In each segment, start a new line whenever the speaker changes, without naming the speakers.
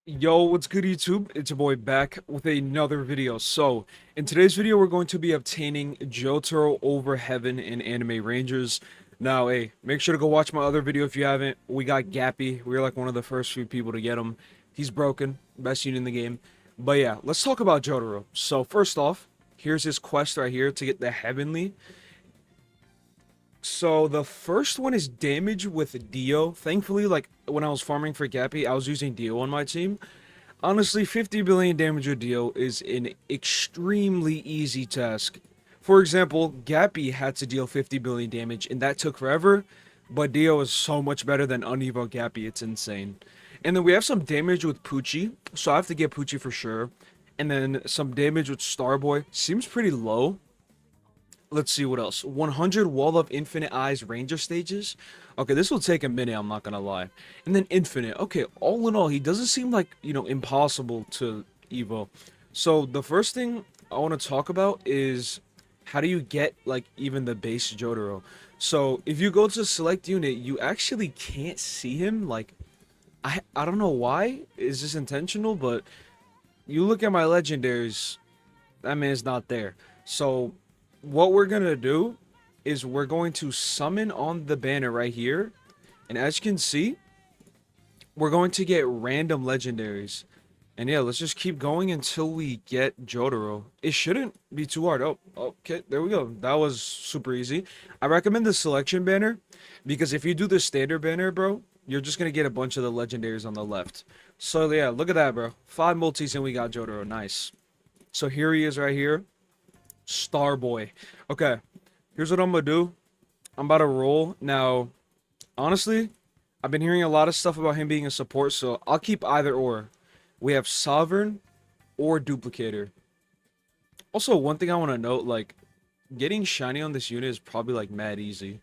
Yo, what's good YouTube? It's your boy back with another video. So, in today's video, we're going to be obtaining Jotaro over Heaven in Anime Rangers. Now, hey, make sure to go watch my other video if you haven't. We got Gappy. We were like one of the first few people to get him. He's broken. Best unit in the game. But yeah, let's talk about Jotaro. So, first off, here's his quest right here to get the Heavenly. So the first one is damage with Dio. Thankfully, like when I was farming for Gappy, I was using Dio on my team. Honestly, 50 billion damage with Dio is an extremely easy task. For example, Gappy had to deal 50 billion damage, and that took forever, but Dio is so much better than Unevo Gappy, it's insane. And then we have some damage with Poochie, so I have to get Poochie for sure. And then some damage with Starboy, seems pretty low. Let's see what else. 100 Wall of Infinite Eyes Ranger stages. Okay, this will take a minute, I'm not gonna lie. And then Infinite. Okay, all in all, he doesn't seem like, impossible to Evo. So the first thing I want to talk about is how do you get, like, even the base Jotaro? So if you go to select unit, you actually can't see him. Like, I don't know why. Is this intentional? But you look at my legendaries, that man is not there. So what we're gonna do is we're going to summon on the banner right here, and as you can see, we're going to get random legendaries. And yeah, let's just keep going until we get Jotaro. It shouldn't be too hard. Oh, okay, there we go. That was super easy. I recommend the selection banner because if you do the standard banner, bro, you're just gonna get a bunch of the legendaries on the left. So yeah, look at that, bro. 5 multis and we got Jotaro. Nice. So here he is right here. Starboy. Okay, here's what I'm gonna do. I'm about to roll. Now, honestly, I've been hearing a lot of stuff about him being a support, so I'll keep either or. We have Sovereign or Duplicator. Also, one thing I want to note, like, getting shiny on this unit is probably, like, mad easy.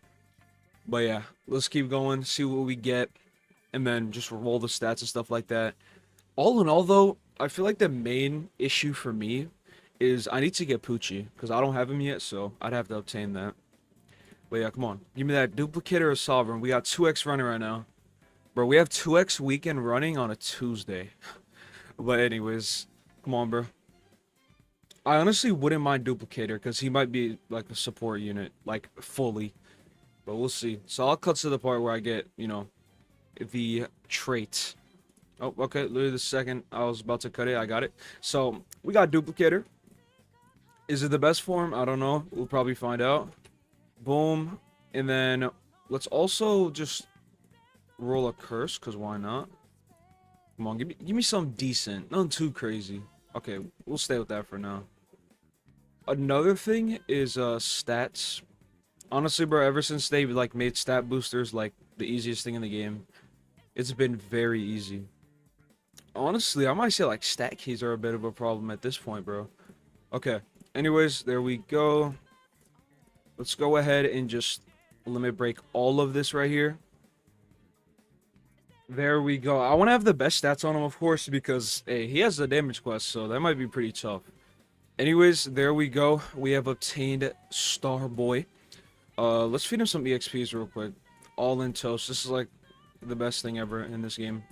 But yeah, let's keep going, see what we get, and then just roll the stats and stuff like that. All in all, though, I feel like the main issue for me is I need to get Poochie, because I don't have him yet, so I'd have to obtain that. But yeah, come on. Give me that Duplicator or Sovereign. We got 2x running right now. Bro, we have 2x weekend running on a Tuesday. But anyways, come on, bro. I honestly wouldn't mind Duplicator, because he might be, like, a support unit, like, fully. But we'll see. So I'll cut to the part where I get, the trait. Oh, okay, literally the second I was about to cut it, I got it. So, we got Duplicator. Is it the best form? I don't know. We'll probably find out. Boom. And then, let's also just roll a curse, because why not? Come on, give me something decent. Nothing too crazy. Okay, we'll stay with that for now. Another thing is, stats. Honestly, bro, ever since they, like, made stat boosters, like, the easiest thing in the game, it's been very easy. Honestly, I might say, like, stat keys are a bit of a problem at this point, bro. Okay. Anyways, there we go. Let's go ahead and just limit break all of this right here. There we go. I want to have the best stats on him, of course, because, hey, he has the damage quest, so that might be pretty tough. Anyways, there we go. We have obtained Starboy. Let's feed him some EXPs real quick. All in toast. This is, like, the best thing ever in this game.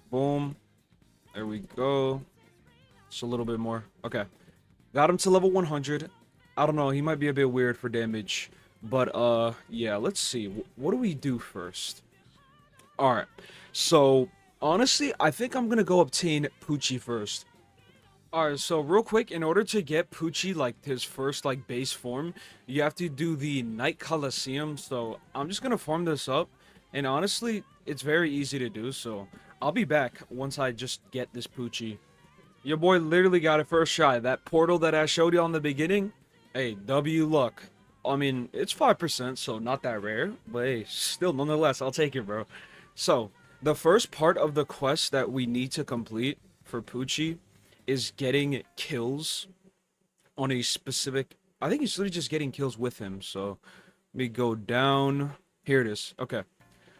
Boom. There we go. Just a little bit more. Okay. Got him to level 100. I don't know. He might be a bit weird for damage. But, yeah. Let's see. What do we do first? Alright. So, honestly, I think I'm gonna go obtain Poochie first. Alright, so real quick, in order to get Poochie, like, his first, like, base form, you have to do the Night Coliseum. So, I'm just gonna farm this up. And honestly, it's very easy to do, so I'll be back once I just get this Poochie. Your boy literally got it first try. That portal that I showed you on the beginning, hey, W luck. I mean, it's 5%, so not that rare, but hey, still, nonetheless, I'll take it, bro. So, the first part of the quest that we need to complete for Poochie is getting kills on a specific... I think it's literally just getting kills with him, so let me go down. Here it is. Okay.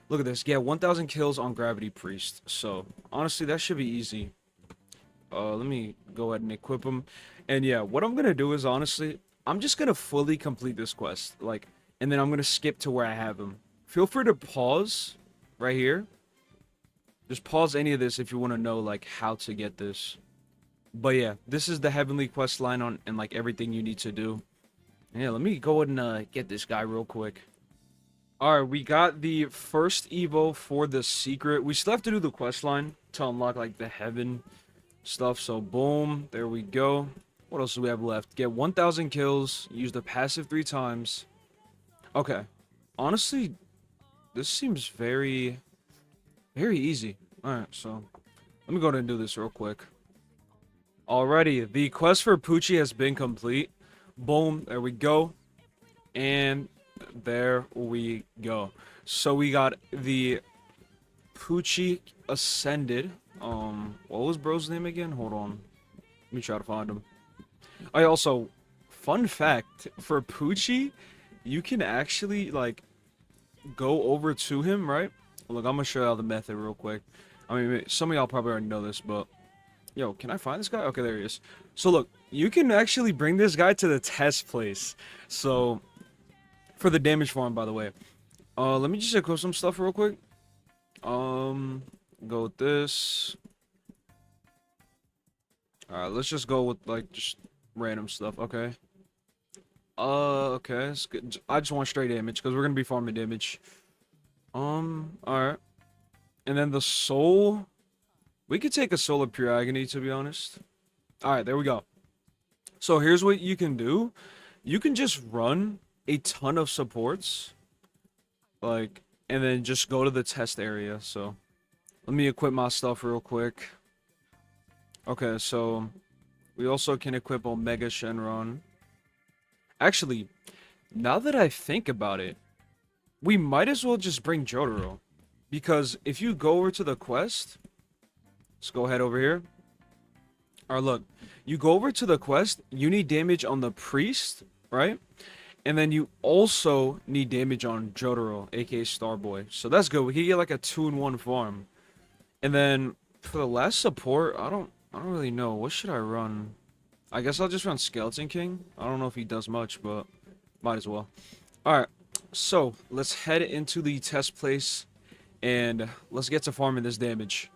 Look at this. Get 1,000 kills on Gravity Priest. So, honestly, that should be easy. Let me go ahead and equip him. And yeah, what I'm going to do is, honestly, I'm just going to fully complete this quest. Like, and then I'm going to skip to where I have him. Feel free to pause right here. Just pause any of this if you want to know like how to get this. But yeah, this is the heavenly quest line on and like everything you need to do. Yeah, let me go ahead and get this guy real quick. Alright, we got the first Evo for the secret. We still have to do the quest line to unlock like the heaven stuff. So boom, there we go. What else do we have left? Get 1,000 kills, use the passive 3 times. Okay. Honestly, this seems very, very easy. Alright, so let me go ahead and do this real quick. Alrighty, the quest for Poochie has been complete. Boom, there we go. And there we go. So we got the Poochie Ascended. What was bro's name again? Hold on. Let me try to find him. I also, fun fact, for Poochie, you can actually, like, go over to him, right? Look, I'm gonna show y'all the method real quick. I mean, some of y'all probably already know this, but... Yo, can I find this guy? Okay, there he is. So look, you can actually bring this guy to the test place. So, for the damage farm, by the way. Let me just equip some stuff real quick. Go with this. Alright, let's just go with, like, just random stuff, okay? Okay, that's good. I just want straight damage, because we're gonna be farming damage. Alright. And then the soul... We could take a soul of pure agony, to be honest. Alright, there we go. So here's what you can do. You can just run a ton of supports. Like, and then just go to the test area. So, let me equip my stuff real quick. Okay, so we also can equip Omega Shenron. Actually, now that I think about it, we might as well just bring Jotaro. Because if you go over to the quest... Let's go ahead over here. Alright, look. You go over to the quest, you need damage on the priest, right? And then you also need damage on Jotaro, aka Starboy. So that's good. We can get like a 2-in-1 farm. And then for the last support, I don't really know. What should I run? I guess I'll just run Skeleton King. I don't know if he does much, but might as well. Alright, so let's head into the test place and let's get to farming this damage.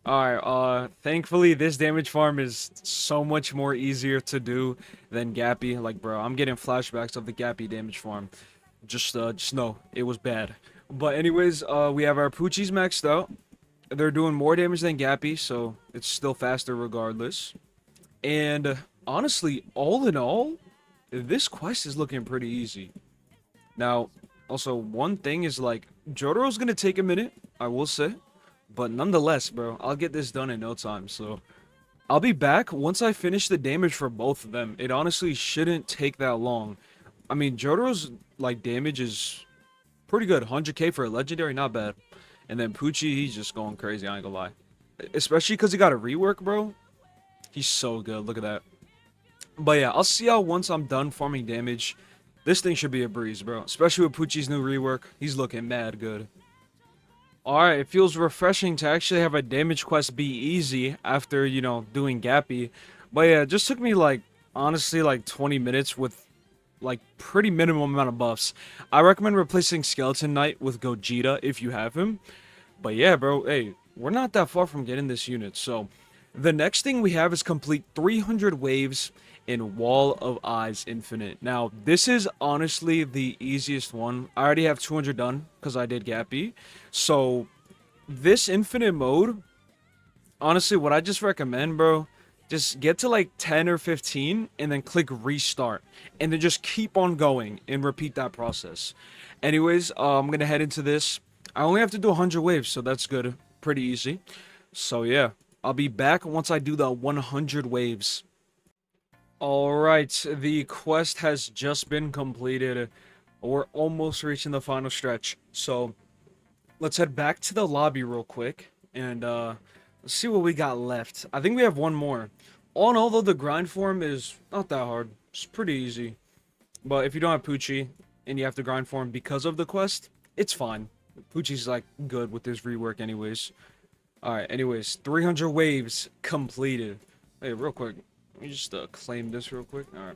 Alright, thankfully this damage farm is so much more easier to do than Gappy. Like, bro, I'm getting flashbacks of the Gappy damage farm. Just know, it was bad. But anyways, we have our Poochies maxed out. They're doing more damage than Gappy, so it's still faster regardless. And, honestly, all in all, this quest is looking pretty easy. Now, also, one thing is, like, Jotaro's gonna take a minute, I will say. But nonetheless, bro, I'll get this done in no time, so... I'll be back once I finish the damage for both of them. It honestly shouldn't take that long. I mean, Jotaro's, like, damage is pretty good. 100k for a legendary, not bad. And then Poochie, he's just going crazy, I ain't gonna lie. Especially because he got a rework, bro. He's so good, look at that. But yeah, I'll see y'all once I'm done farming damage. This thing should be a breeze, bro. Especially with Poochie's new rework. He's looking mad good. Alright, it feels refreshing to actually have a damage quest be easy after, you know, doing Gappy. But yeah, it just took me, like, honestly, like, 20 minutes with, like, pretty minimum amount of buffs. I recommend replacing Skeleton Knight with Gogeta if you have him. But yeah, bro, hey, we're not that far from getting this unit. So, the next thing we have is complete 300 waves in Wall of Eyes Infinite. Now, this is honestly the easiest one. I already have 200 done because I did Gappy. So, this infinite mode, honestly, what I just recommend, bro, just get to like 10 or 15 and then click restart. And then just keep on going and repeat that process. Anyways, I'm going to head into this. I only have to do 100 waves, so that's good. Pretty easy. So, yeah. I'll be back once I do the 100 waves. Alright, the quest has just been completed. We're almost reaching the final stretch. So, let's head back to the lobby real quick. And, let's see what we got left. I think we have one more. All in all, though, the grind form is not that hard. It's pretty easy. But if you don't have Poochie, and you have to grind for him because of the quest, it's fine. Poochie's, like, good with his rework anyways. Alright, anyways, 300 waves completed. Hey, real quick, let me just claim this real quick. Alright.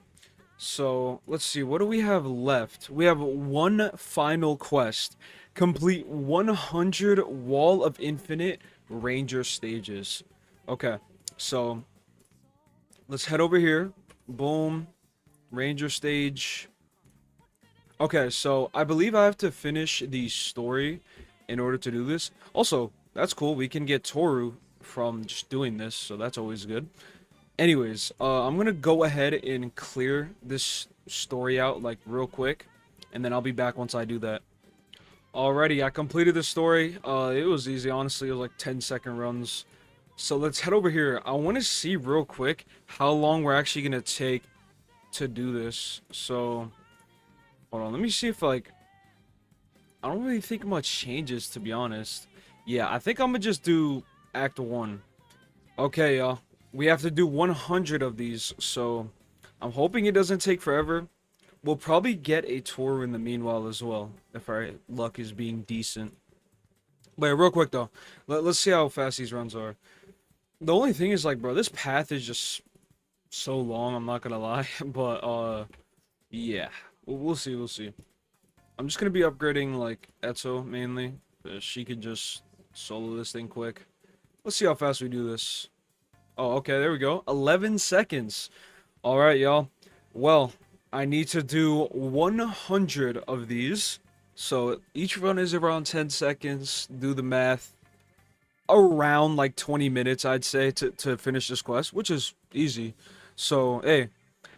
So, let's see, what do we have left? We have one final quest Complete 100 Wall of Infinite Ranger stages. Okay, so let's head over here. Boom. Ranger stage. Okay, so I believe I have to finish the story in order to do this. Also, that's cool. We can get Toru from just doing this, so that's always good. Anyways, I'm gonna go ahead and clear this story out like real quick, and then I'll be back once I do that. Alrighty, I completed the story. It was easy, honestly. It was like 10-second runs. So let's head over here. I want to see real quick how long we're actually gonna take to do this. So hold on, let me see if like I don't really think much changes, to be honest. Yeah, I think I'm gonna just do Act 1. Okay, y'all. We have to do 100 of these, so I'm hoping it doesn't take forever. We'll probably get a tour in the meanwhile as well, if our luck is being decent. But yeah, real quick though, let's see how fast these runs are. The only thing is like, bro, this path is just so long, I'm not gonna lie. But, yeah. We'll see, we'll see. I'm just gonna be upgrading, like, Etso, mainly. She could just solo this thing quick. Let's see how fast we do this. Oh, okay, there we go. 11 seconds. Alright, y'all. Well, I need to do 100 of these. So, each run is around 10 seconds. Do the math. Around, like, 20 minutes, I'd say, to finish this quest, which is easy. So, hey,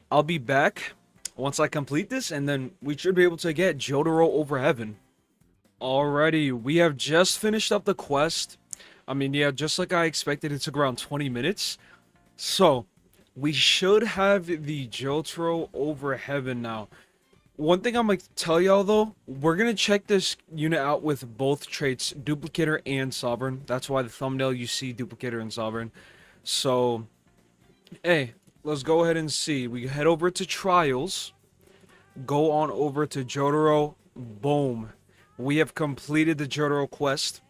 I'll be back once I complete this, and then we should be able to get Jotaro over heaven. Alrighty, we have just finished up the quest. I mean, yeah, just like I expected, it took around 20 minutes. So, we should have the Jotaro over heaven now. One thing I'm going to tell y'all, though, we're going to check this unit out with both traits, Duplicator and Sovereign. That's why the thumbnail you see Duplicator and Sovereign. So, hey, let's go ahead and see. We head over to Trials. Go on over to Jotaro. Boom. We have completed the Jotaro quest.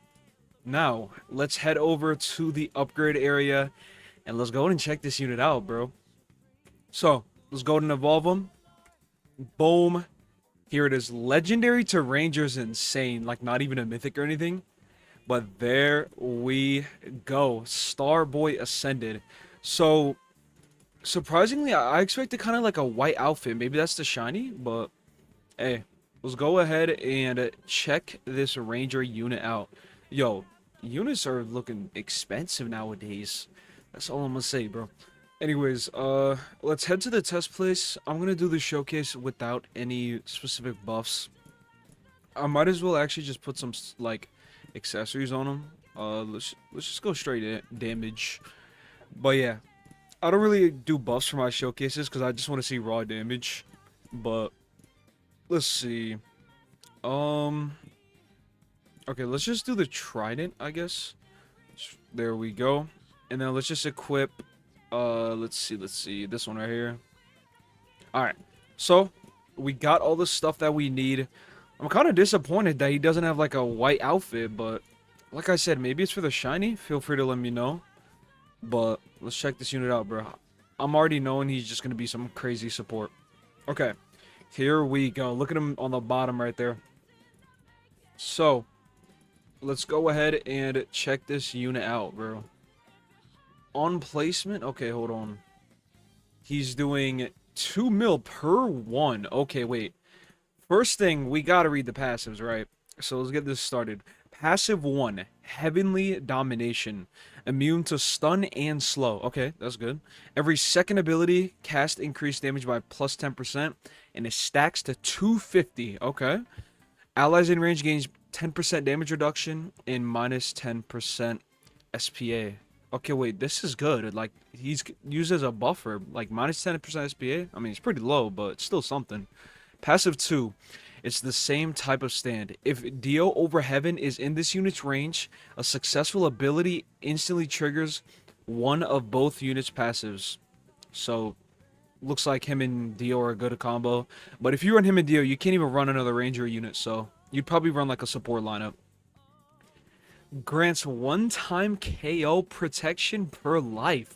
Now, let's head over to the upgrade area. And let's go ahead and check this unit out, bro. So, let's go ahead and evolve them. Boom. Here it is. Legendary to Rangers insane. Like, not even a mythic or anything. But there we go. Starboy Ascended. So, surprisingly, I expected kind of like a white outfit. Maybe that's the shiny, but hey, let's go ahead and check this Ranger unit out. Yo, units are looking expensive nowadays. That's all I'm gonna say, bro. Anyways, let's head to the test place. I'm gonna do the showcase without any specific buffs. I might as well actually just put some like accessories on them. Let's just go straight damage. But yeah, I don't really do buffs for my showcases because I just want to see raw damage. But let's see. Okay, let's just do the trident, I guess. There we go. And then let's just equip. Let's see. This one right here. Alright. So, we got all the stuff that we need. I'm kind of disappointed that he doesn't have, like, a white outfit, but like I said, maybe it's for the shiny. Feel free to let me know. But, let's check this unit out, bro. I'm already knowing he's just going to be some crazy support. Okay. Here we go. Look at him on the bottom right there. So, let's go ahead and check this unit out, bro. On placement, okay, hold on. He's doing 2 mil per one. Okay, wait. First thing, we gotta read the passives, right? So let's get this started. Passive 1, Heavenly Domination. Immune to stun and slow. Okay, that's good. Every second ability, cast increased damage by plus 10%, and it stacks to 250. Okay. Allies in range gains 10% damage reduction and minus 10% SPA. Okay, wait, this is good. Like, he's used as a buffer. Like, minus 10% SPA. I mean, it's pretty low, but it's still something. Passive 2. It's the same type of stand. If Dio over Heaven is in this unit's range, a successful ability instantly triggers one of both units' passives. So, looks like him and Dio are a good combo. But if you run him and Dio, you can't even run another Ranger unit, so you'd probably run like a support lineup. Grants one-time KO protection per life.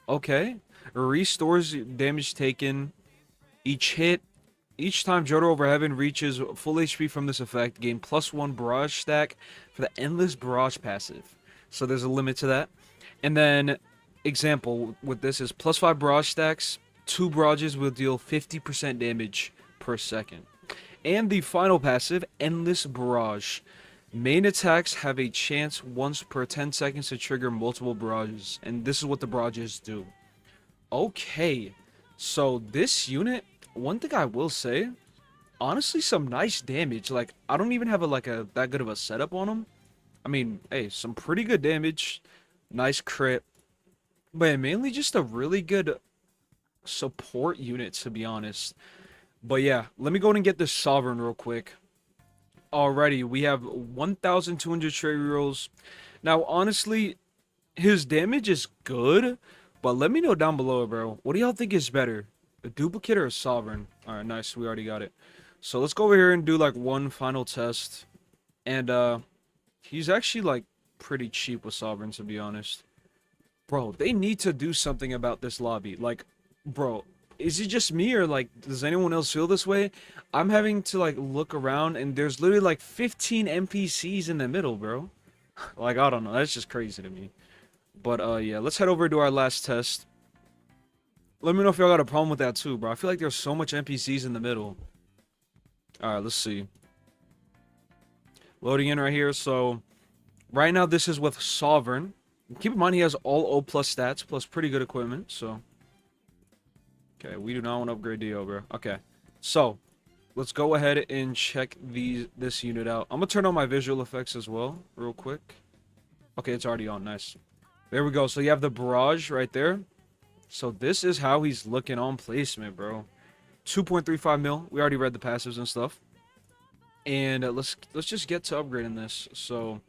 Okay. Restores damage taken each hit Each time Jotaro over Heaven reaches full HP from this effect, gain +1 barrage stack for the endless barrage passive. So there's a limit to that. And then, example with this is +5 barrage stacks. 2 barrages will deal 50% damage per second. And the final passive, Endless Barrage. Main attacks have a chance once per 10 seconds to trigger multiple barrages. And this is what the barrages do. Okay, so this unit, one thing I will say, honestly, some nice damage. Like, I don't even have a that good of a setup on him. I mean, hey, some pretty good damage. Nice crit. But mainly just a really good support unit, to be honest. But yeah, let me go and get this Sovereign real quick. Alrighty, we have 1,200 trade rolls. Now, honestly, his damage is good, but let me know down below, bro. What do y'all think is better? A duplicate or a Sovereign? Alright, nice. We already got it. So let's go over here and do like one final test. And he's actually like pretty cheap with Sovereign, to be honest. Bro, they need to do something about this lobby. Like, bro, is it just me or like does anyone else feel this way? I'm having to like look around and there's literally like 15 NPCs in the middle, bro. Like, I don't know. That's just crazy to me. But yeah, let's head over to our last test. Let me know if y'all got a problem with that too, bro. I feel like there's so much NPCs in the middle. Alright, let's see. Loading in right here. So, right now this is with Sovereign. Keep in mind he has all O+ stats, plus pretty good equipment, so... Okay, we do not want to upgrade Dio, bro. Okay, so, let's go ahead and check this unit out. I'm gonna turn on my visual effects as well, real quick. Okay, it's already on, nice. There we go, so you have the barrage right there. So this is how he's looking on placement, bro. 2.35 mil. We already read the passives and stuff. And let's just get to upgrading this. So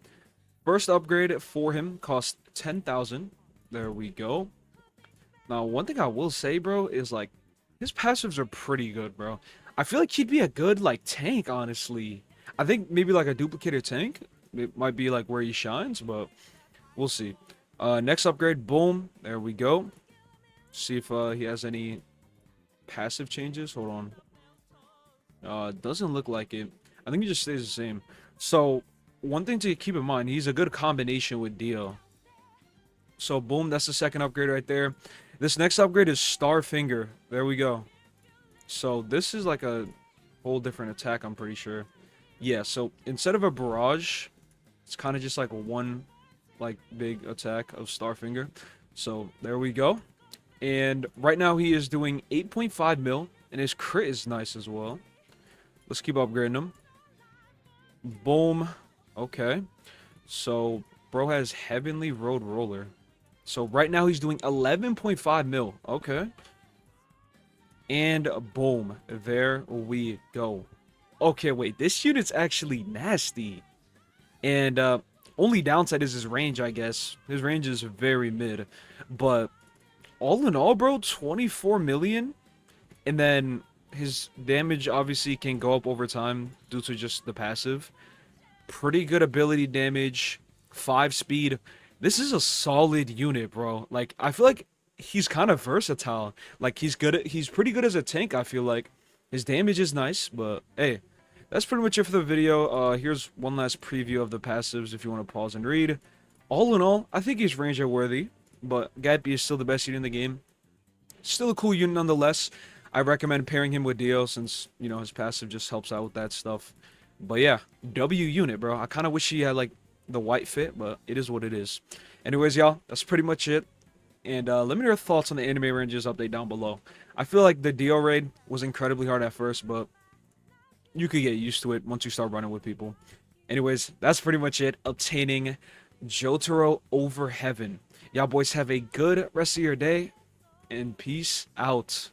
first upgrade for him cost 10,000. There we go. Now one thing I will say, bro, is like his passives are pretty good, bro. I feel like he'd be a good like tank, honestly. I think maybe like a duplicator tank. It might be like where he shines, but we'll see. Next upgrade, boom. There we go. See if he has any passive changes. Hold on. Doesn't look like it. I think he just stays the same. So, one thing to keep in mind, he's a good combination with Dio. So, boom, that's the second upgrade right there. This next upgrade is Starfinger. There we go. So, this is like a whole different attack, I'm pretty sure. Yeah, so instead of a barrage, it's kind of just like one like big attack of Starfinger. So, there we go. And right now he is doing 8.5 mil, and his crit is nice as well. Let's keep upgrading him. Boom. Okay. So, bro has Heavenly Road Roller. So, right now he's doing 11.5 mil. Okay. And boom. There we go. Okay, wait. This unit's actually nasty. And only downside is his range, I guess. His range is very mid. But all in all, bro, 24 million. And then his damage obviously can go up over time due to just the passive. Pretty good ability damage. 5 speed. This is a solid unit, bro. Like, I feel like he's kind of versatile. Like, he's pretty good as a tank, I feel like. His damage is nice, but hey, that's pretty much it for the video. Here's one last preview of the passives if you want to pause and read. All in all, I think he's ranger worthy. But Gatsby is still the best unit in the game. Still a cool unit nonetheless. I recommend pairing him with Dio since, you know, his passive just helps out with that stuff. But yeah, W unit, bro. I kind of wish he had, like, the white fit, but it is what it is. Anyways, y'all, that's pretty much it. And let me know your thoughts on the anime ranges update down below. I feel like the Dio raid was incredibly hard at first, but you could get used to it once you start running with people. Anyways, that's pretty much it. Obtaining Jotaro over Heaven. Y'all boys have a good rest of your day, and peace out.